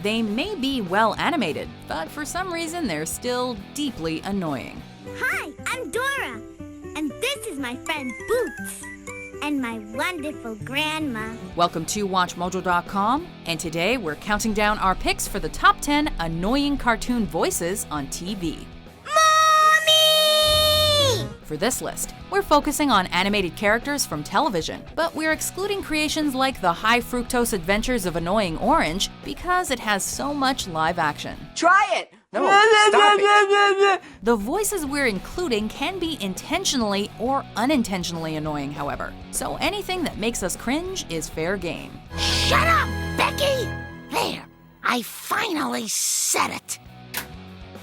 they may be well animated, but for some reason they're still deeply annoying. Hi, I'm Dora, and this is my friend Boots, and my wonderful grandma. Welcome to WatchMojo.com, and today we're counting down our picks for the top 10 annoying cartoon voices on TV. Mommy! For this list, we're focusing on animated characters from television, but we're excluding creations like the High Fructose Adventures of Annoying Orange because it has so much live action. Try it! No, stop it! The voices we're including can be intentionally or unintentionally annoying, however, so anything that makes us cringe is fair game. Shut up, Becky! There, I finally said it.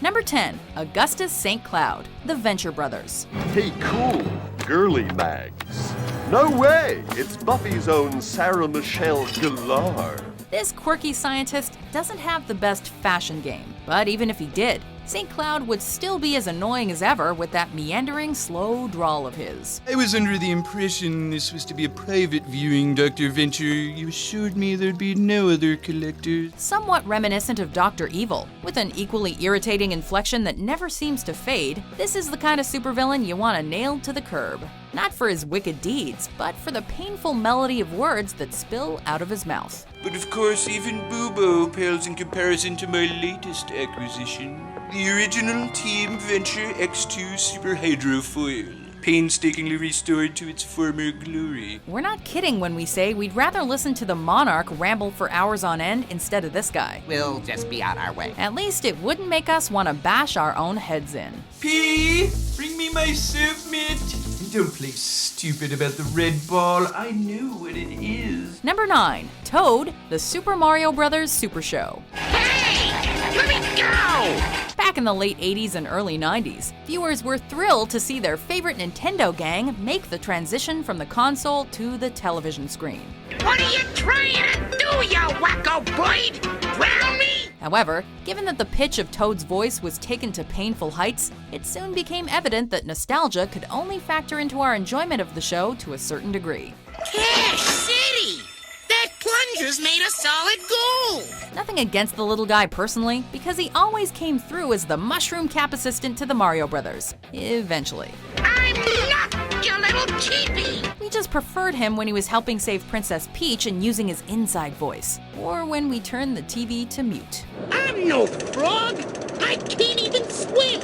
Number 10, Augustus St. Cloud, The Venture Brothers. Hey, cool, girly mags. No way! It's Buffy's own Sarah Michelle Gellar. This quirky scientist doesn't have the best fashion game, but even if he did, St. Cloud would still be as annoying as ever with that meandering, slow drawl of his. I was under the impression this was to be a private viewing, Dr. Venture. You assured me there'd be no other collectors. Somewhat reminiscent of Dr. Evil, with an equally irritating inflection that never seems to fade, this is the kind of supervillain you want to nail to the curb. Not for his wicked deeds, but for the painful melody of words that spill out of his mouth. But of course, even Boobo pales in comparison to my latest acquisition, the original Team Venture X2 Super Hydrofoil, painstakingly restored to its former glory. We're not kidding when we say we'd rather listen to the Monarch ramble for hours on end instead of this guy. We'll just be on our way. At least it wouldn't make us want to bash our own heads in. P, bring me my soup mitt. Don't play stupid about the red ball. I know what it is. Number 9, Toad, The Super Mario Bros. Super Show. Hey, let me go! Back in the late 80s and early 90s, viewers were thrilled to see their favorite Nintendo gang make the transition from the console to the television screen. What are you trying to do, you wacko boyd? Drown me? However, given that the pitch of Toad's voice was taken to painful heights, it soon became evident that nostalgia could only factor into our enjoyment of the show to a certain degree. Cash City! That plunger's made a solid goal! Nothing against the little guy personally, because he always came through as the mushroom cap assistant to the Mario Brothers. Eventually. I'm not, you little cheapie! We just preferred him when he was helping save Princess Peach and using his inside voice, or when we turned the TV to mute. I'm no frog! I can't even swim!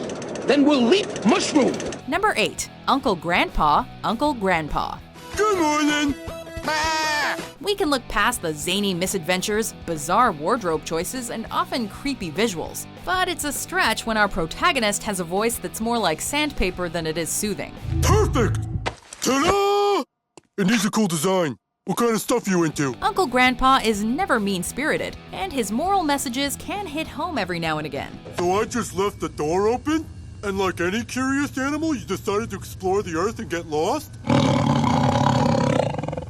Then we'll leap mushroom. Number 8, Uncle Grandpa, Uncle Grandpa. Good morning. We can look past the zany misadventures, bizarre wardrobe choices, and often creepy visuals. But it's a stretch when our protagonist has a voice that's more like sandpaper than it is soothing. Perfect! Ta-da! It needs a cool design. What kind of stuff you into? Uncle Grandpa is never mean-spirited, and his moral messages can hit home every now and again. So I just left the door open? And like any curious animal, you decided to explore the earth and get lost?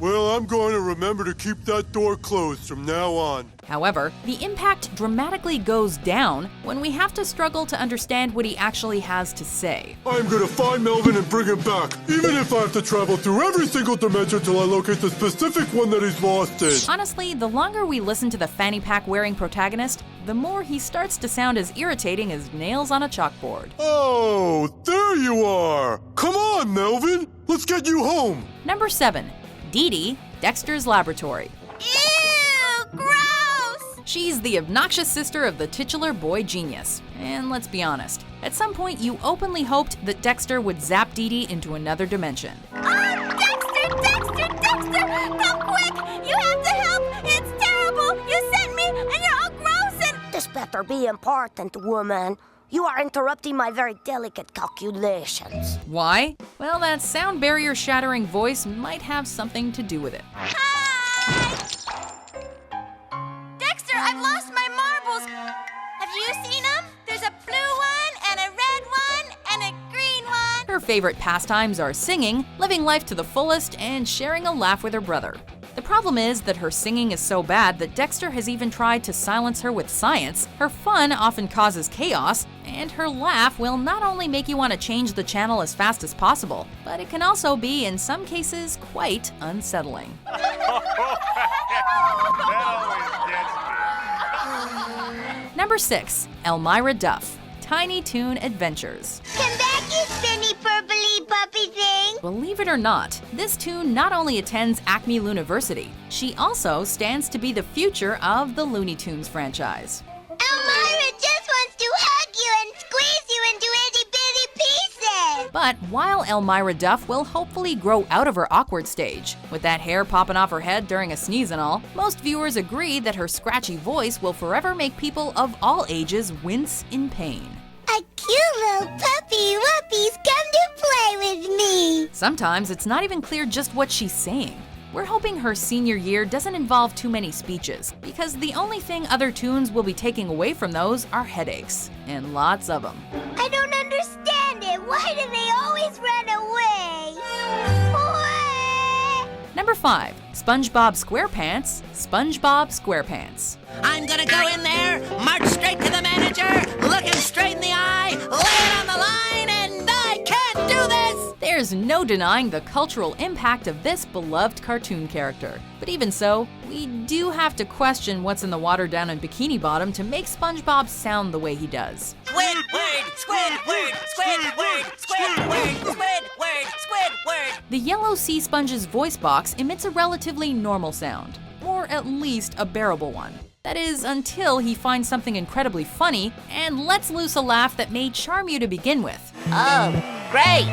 Well, I'm going to remember to keep that door closed from now on. However, the impact dramatically goes down when we have to struggle to understand what he actually has to say. I'm going to find Melvin and bring him back, even if I have to travel through every single dimension till I locate the specific one that he's lost in. Honestly, the longer we listen to the fanny pack wearing protagonist, the more he starts to sound as irritating as nails on a chalkboard. Oh, there you are! Come on, Melvin! Let's get you home! Number 7, Dee Dee, Dexter's Laboratory. Ew, gross! She's the obnoxious sister of the titular boy genius. And let's be honest, at some point you openly hoped that Dexter would zap Dee Dee into another dimension. Oh, Dexter! Come quick! You have to help! It's terrible! You sent me, and you're all gross and... This better be important, woman. You are interrupting my very delicate calculations. Why? Well, that sound barrier shattering voice might have something to do with it. Hi! Dexter, I've lost my marbles. Have you seen them? There's a blue one, and a red one, and a green one. Her favorite pastimes are singing, living life to the fullest, and sharing a laugh with her brother. The problem is that her singing is so bad that Dexter has even tried to silence her with science, her fun often causes chaos, and her laugh will not only make you want to change the channel as fast as possible, but it can also be, in some cases, quite unsettling. That always gets me. Number 6. Elmyra Duff, Tiny Toon Adventures. Come back, you spinny purpley puppy thing! Believe it or not, this toon not only attends Acme Looniversity, she also stands to be the future of the Looney Tunes franchise. Elmyra just wants to hug you and squeeze you into itty-bitty pieces! But while Elmyra Duff will hopefully grow out of her awkward stage, with that hair popping off her head during a sneeze and all, most viewers agree that her scratchy voice will forever make people of all ages wince in pain. A cute little puppy wuppies come to play with me! Sometimes it's not even clear just what she's saying. We're hoping her senior year doesn't involve too many speeches, because the only thing other toons will be taking away from those are headaches, and lots of them. I don't understand it. Why do they always run away? Number 5. SpongeBob SquarePants, SpongeBob SquarePants. I'm gonna go in there, march straight to the manager, look him straight in the eye, lay it on the line, and I can't do this! There's no denying the cultural impact of this beloved cartoon character. But even so, we do have to question what's in the water down in Bikini Bottom to make SpongeBob sound the way he does. Squidward, Squidward, Squidward, Squidward, Squidward, Squidward. The yellow sea sponge's voice box emits a relatively normal sound, or at least a bearable one. That is, until he finds something incredibly funny and lets loose a laugh that may charm you to begin with. Oh, great!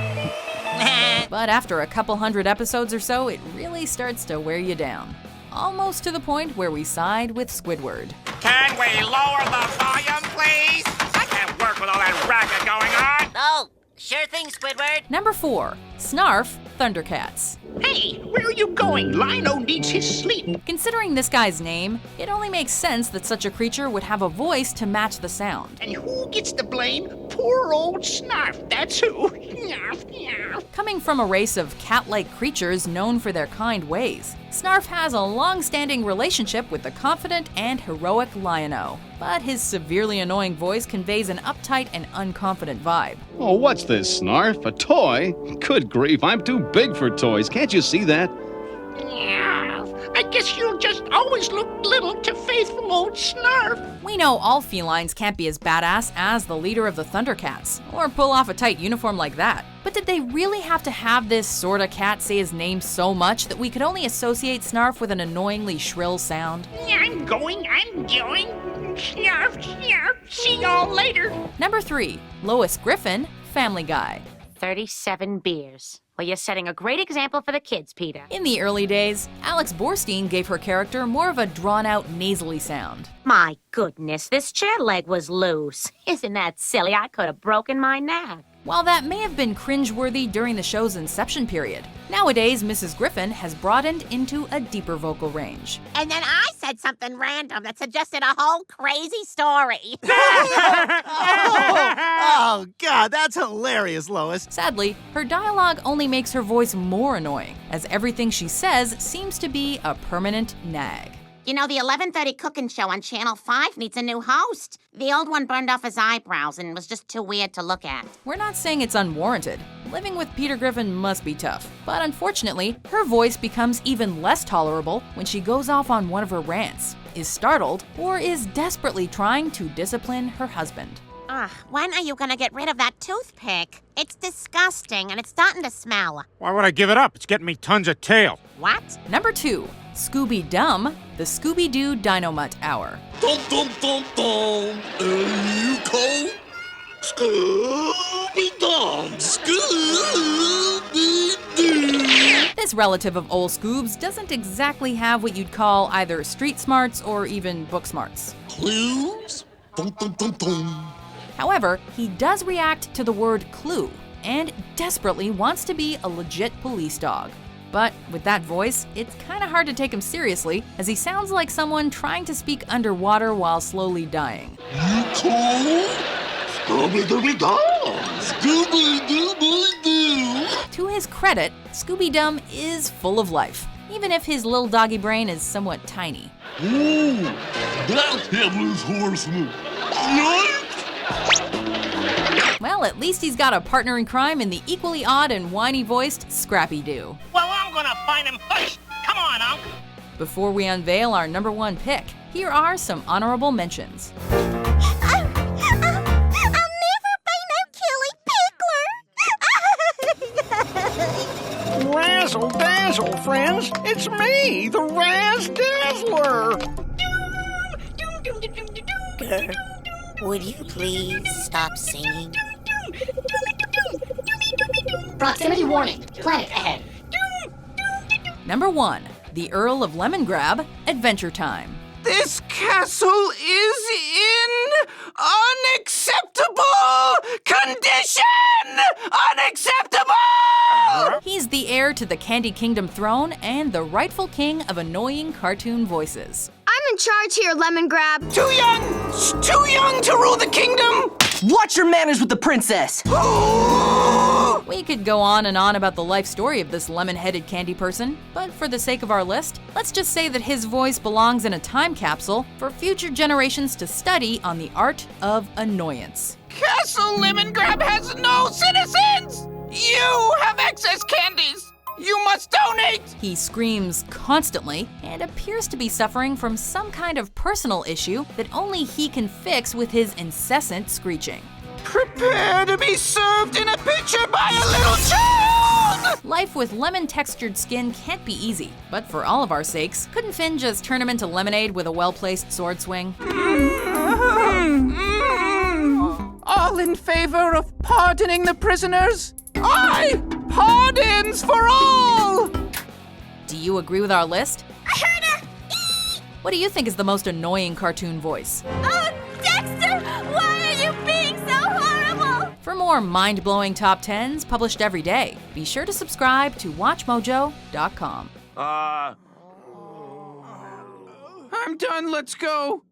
But after a couple hundred episodes or so, it really starts to wear you down. Almost to the point where we side with Squidward. Can we lower the volume, please? I can't work with all that racket going on. Oh, sure thing, Squidward. Number 4. Snarf, Thundercats. Hey, where are you going? Lino needs his sleep. Considering this guy's name, it only makes sense that such a creature would have a voice to match the sound. And who gets the blame? Poor old Snarf, that's who. Snarf, snarf. Coming from a race of cat-like creatures known for their kind ways, Snarf has a long-standing relationship with the confident and heroic Lion-O. But his severely annoying voice conveys an uptight and unconfident vibe. Oh, what's this, Snarf? A toy? Good grief, I'm too big for toys. Can't you see that? I guess you'll just always look little to faithful old Snarf. We know all felines can't be as badass as the leader of the Thundercats, or pull off a tight uniform like that. But did they really have to have this sorta cat say his name so much that we could only associate Snarf with an annoyingly shrill sound? I'm going. Snarf, snarf. See y'all later. Number 3. Lois Griffin, Family Guy. 37 beers. Well, you're setting a great example for the kids, Peter. In the early days, Alex Borstein gave her character more of a drawn-out, nasally sound. My goodness, this chair leg was loose. Isn't that silly? I could have broken my neck. While that may have been cringeworthy during the show's inception period, nowadays Mrs. Griffin has broadened into a deeper vocal range. And then I said something random that suggested a whole crazy story. Oh, God, that's hilarious, Lois. Sadly, her dialogue only makes her voice more annoying, as everything she says seems to be a permanent nag. You know, the 11:30 cooking show on Channel 5 needs a new host. The old one burned off his eyebrows and was just too weird to look at. We're not saying it's unwarranted. Living with Peter Griffin must be tough. But unfortunately, her voice becomes even less tolerable when she goes off on one of her rants, is startled, or is desperately trying to discipline her husband. When are you gonna get rid of that toothpick? It's disgusting and it's starting to smell. Why would I give it up? It's getting me tons of tail. What? Number 2. Scooby-Dum, the Scooby-Doo Dynamut Hour. Dum dum dum dum, there you go. Scooby-Dum, Scooby-Doo. This relative of old Scoobs doesn't exactly have what you'd call either street smarts or even book smarts. Clues? Dum dum dum dum. However, he does react to the word clue and desperately wants to be a legit police dog. But with that voice, it's kind of hard to take him seriously, as he sounds like someone trying to speak underwater while slowly dying. You cool? Scooby-Dooby-Dum, Scooby-Dooby-Doo. To his credit, Scooby-Dum is full of life, even if his little doggy brain is somewhat tiny. Ooh, that's Headless Horseman. Yikes! Well, at least he's got a partner in crime in the equally odd and whiny-voiced Scrappy-Doo. Well, I'm gonna find him first. Come on, Unc. Before we unveil our number 1 pick, here are some honorable mentions. Raz! It's me, the Raz Dazzler! Girl, would you please stop singing? Proximity warning. Planet ahead. Number 1. The Earl of Lemongrab, Adventure Time. This castle is in unacceptable condition! Unacceptable! He's the heir to the Candy Kingdom throne and the rightful king of annoying cartoon voices. I'm in charge here, Lemongrab. Too young to rule the kingdom! Watch your manners with the princess! We could go on and on about the life story of this lemon-headed candy person, but for the sake of our list, let's just say that his voice belongs in a time capsule for future generations to study on the art of annoyance. Castle Lemongrab has no citizens! You have excess candies! You must donate! He screams constantly and appears to be suffering from some kind of personal issue that only he can fix with his incessant screeching. Prepare to be served in a pitcher by a little child! Life with lemon-textured skin can't be easy, but for all of our sakes, couldn't Finn just turn him into lemonade with a well-placed sword swing? All in favor of pardoning the prisoners? Aye! Pardons for all! Do you agree with our list? I heard her! What do you think is the most annoying cartoon voice? Oh, Dexter! Why are you being so horrible? For more mind-blowing top 10s published every day, be sure to subscribe to WatchMojo.com. I'm done, let's go.